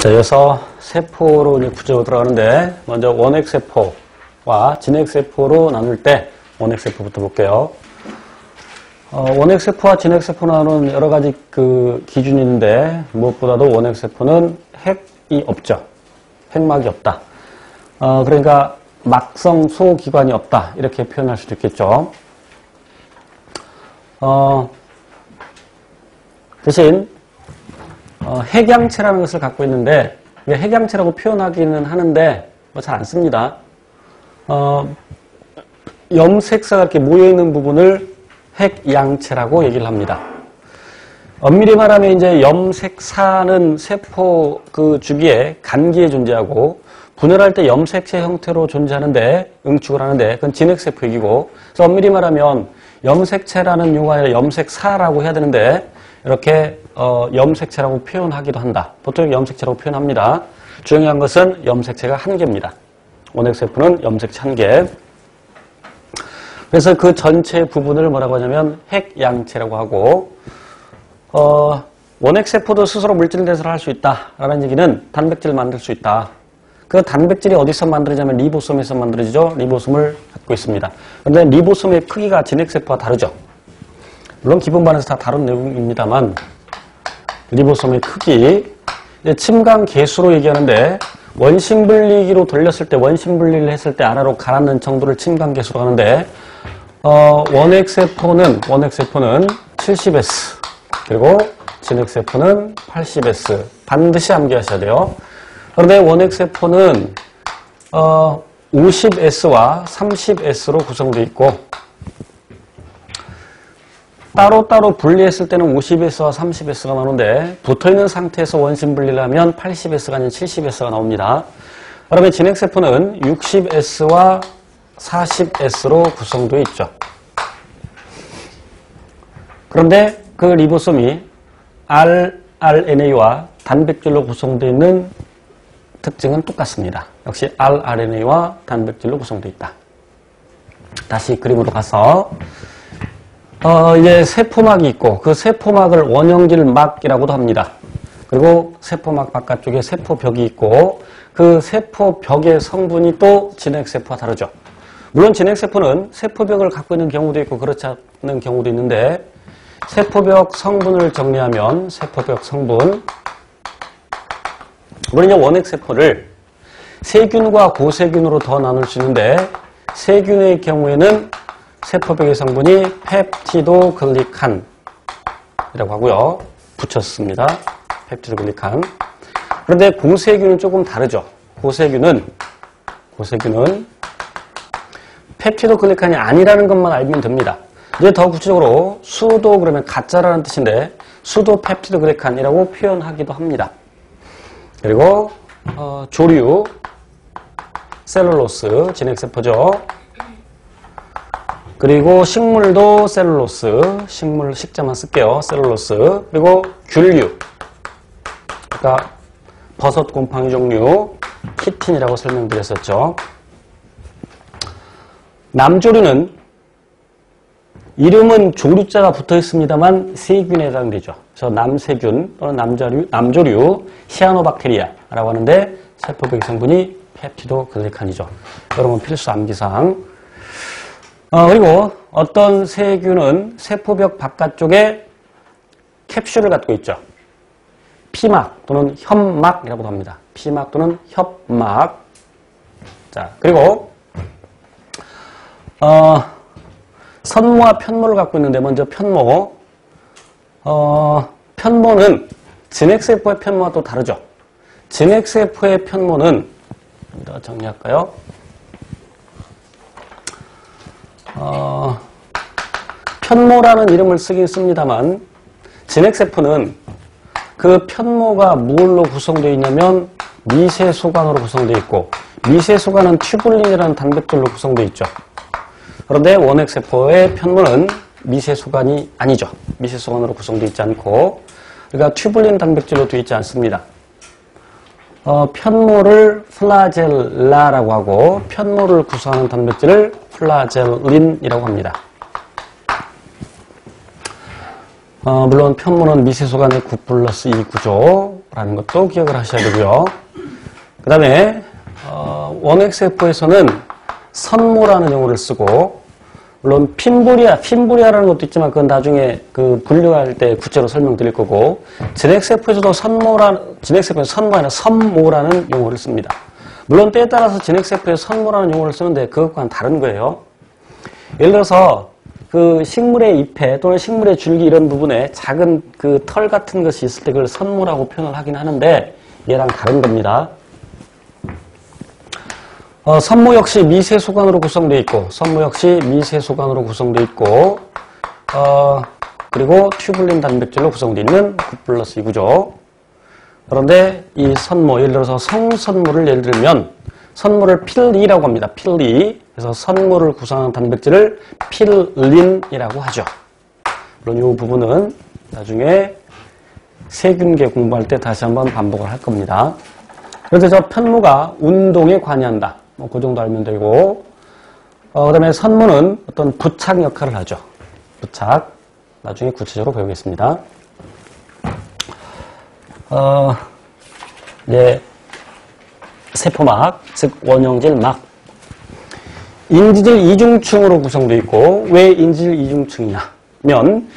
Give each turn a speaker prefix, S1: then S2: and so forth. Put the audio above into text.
S1: 자, 이어서 세포로 이제 구조로 들어가는데, 먼저 원핵세포와 진핵세포로 나눌 때, 원핵세포부터 볼게요. 원핵세포와 진핵세포 나누는 여러 가지 기준이 있는데, 무엇보다도 원핵세포는 핵이 없죠. 핵막이 없다. 그러니까, 막성 소기관이 없다. 이렇게 표현할 수도 있겠죠. 대신, 핵양체라는 것을 갖고 있는데, 핵양체라고 표현하기는 하는데, 잘 안 씁니다. 염색사가 이렇게 모여있는 부분을 핵양체라고 얘기를 합니다. 엄밀히 말하면 이제 염색사는 세포 주기에 간기에 존재하고, 분열할 때 염색체 형태로 존재하는데, 응축을 하는데, 그건 진핵세포이고, 그래서 엄밀히 말하면 염색체라는 용어가 아니라 염색사라고 해야 되는데, 이렇게 염색체라고 표현하기도 한다. 보통 염색체라고 표현합니다. 중요한 것은 염색체가 1개입니다. 원핵세포는 염색체 1개. 그래서 그 전체 부분을 뭐라고 하냐면 핵양체라고 하고, 원핵세포도 스스로 물질 대사를 할 수 있다라는 얘기는 단백질을 만들 수 있다. 그 단백질이 어디서 만들어지냐면 리보솜에서 만들어지죠. 리보솜을 갖고 있습니다. 그런데 리보솜의 크기가 진핵세포와 다르죠. 물론 기본반에서 다 다른 내용입니다만, 리보솜의 크기, 침강 개수로 얘기하는데, 원심분리기로 돌렸을 때, 원심분리를 했을 때 아래로 가라앉는 정도를 침강 개수로 하는데, 원핵세포는 70S, 그리고 진핵세포는 80S. 반드시 암기하셔야 돼요. 그런데 원핵세포는 50S와 30S로 구성되어 있고, 따로따로 분리했을 때는 50S와 30S가 나오는데, 붙어있는 상태에서 원심 분리를 하면 80S가 아닌 70S가 나옵니다. 그러면 진핵세포는 60S와 40S로 구성되어 있죠. 그런데 그 리보솜이 rRNA와 단백질로 구성되어 있는 특징은 똑같습니다. 역시 rRNA와 단백질로 구성되어 있다. 다시 그림으로 가서, 이제 세포막이 있고, 그 세포막을 원형질막이라고도 합니다. 그리고 세포막 바깥쪽에 세포벽이 있고, 그 세포벽의 성분이 또 진핵세포와 다르죠. 물론 진핵세포는 세포벽을 갖고 있는 경우도 있고, 그렇지 않은 경우도 있는데, 세포벽 성분을 정리하면, 세포벽 성분, 우리는 원핵세포를 세균과 고세균으로 더 나눌 수 있는데, 세균의 경우에는 세포벽의 성분이 펩티도글리칸이라고 하고요. 붙였습니다. 펩티도글리칸. 그런데 고세균은 조금 다르죠. 고세균은 펩티도글리칸이 아니라는 것만 알면 됩니다. 이제 더 구체적으로 수도 그러면 가짜라는 뜻인데 수도 펩티도글리칸이라고 표현하기도 합니다. 그리고 조류, 셀룰로스, 진핵세포죠. 그리고 식물도 셀룰로스, 식물 식자만 쓸게요. 셀룰로스. 그리고 균류, 그러니까 버섯 곰팡이 종류, 키틴이라고 설명드렸었죠. 남조류는 이름은 조류자가 붙어 있습니다만 세균에 해당되죠. 그래서 남세균 또는 남조류 시아노박테리아라고 하는데 세포벽 성분이 펩티도글리칸이죠. 여러분 필수 암기사항. 그리고 어떤 세균은 세포벽 바깥쪽에 캡슐을 갖고 있죠. 피막 또는 협막이라고도 합니다. 피막 또는 협막. 자, 그리고 선모와 편모를 갖고 있는데 먼저 편모. 편모는 진핵세포의 편모와 또 다르죠. 진핵세포의 편모는 정리할까요? 편모라는 이름을 쓰긴 씁니다만 진핵세포는 그 편모가 뭘로 구성되어 있냐면 미세소관으로 구성되어 있고 미세소관은 튜뷸린이라는 단백질로 구성되어 있죠. 그런데 원핵세포의 편모는 미세소관이 아니죠. 미세소관으로 구성되어 있지 않고 그러니까 튜뷸린 단백질로 되어 있지 않습니다. 편모를 플라젤라라고 하고 편모를 구성하는 단백질을 플라젤린이라고 합니다. 물론 편모는 미세소관의 9+2 구조, 라는 것도 기억을 하셔야 되고요. 그 다음에 원XF에서는 선모라는 용어를 쓰고, 물론 핀보리아라는 것도 있지만 그건 나중에 그 분류할 때 구체로 설명드릴 거고, 진XF에서도 진XF에서 선모 아니라 선모라는 용어를 씁니다. 물론 때에 따라서 진XF에서 선모라는 용어를 쓰는데 그것과는 다른 거예요. 예를 들어서 그 식물의 잎에 또는 식물의 줄기 이런 부분에 작은 그 털 같은 것이 있을 때 그걸 선모라고 표현을 하긴 하는데 얘랑 다른 겁니다. 선모 역시 미세소관으로 구성되어 있고, 그리고 튜블린 단백질로 구성되어 있는 9+2구조. 그런데 이 선모, 예를 들어서 성선모를 예를 들면 선모를 필리라고 합니다. 필리. 그래서 선모를 구성하는 단백질을 필린이라고 하죠. 물론 이 부분은 나중에 세균계 공부할 때 다시 한번 반복을 할 겁니다. 그래서 저 편모가 운동에 관여한다. 뭐 그 정도 알면 되고, 그 다음에 선모는 어떤 부착 역할을 하죠. 부착. 나중에 구체적으로 배우겠습니다. 이제 세포막, 즉 원형질막. 인지질 이중층으로 구성되어 있고, 왜 인지질 이중층이냐? 면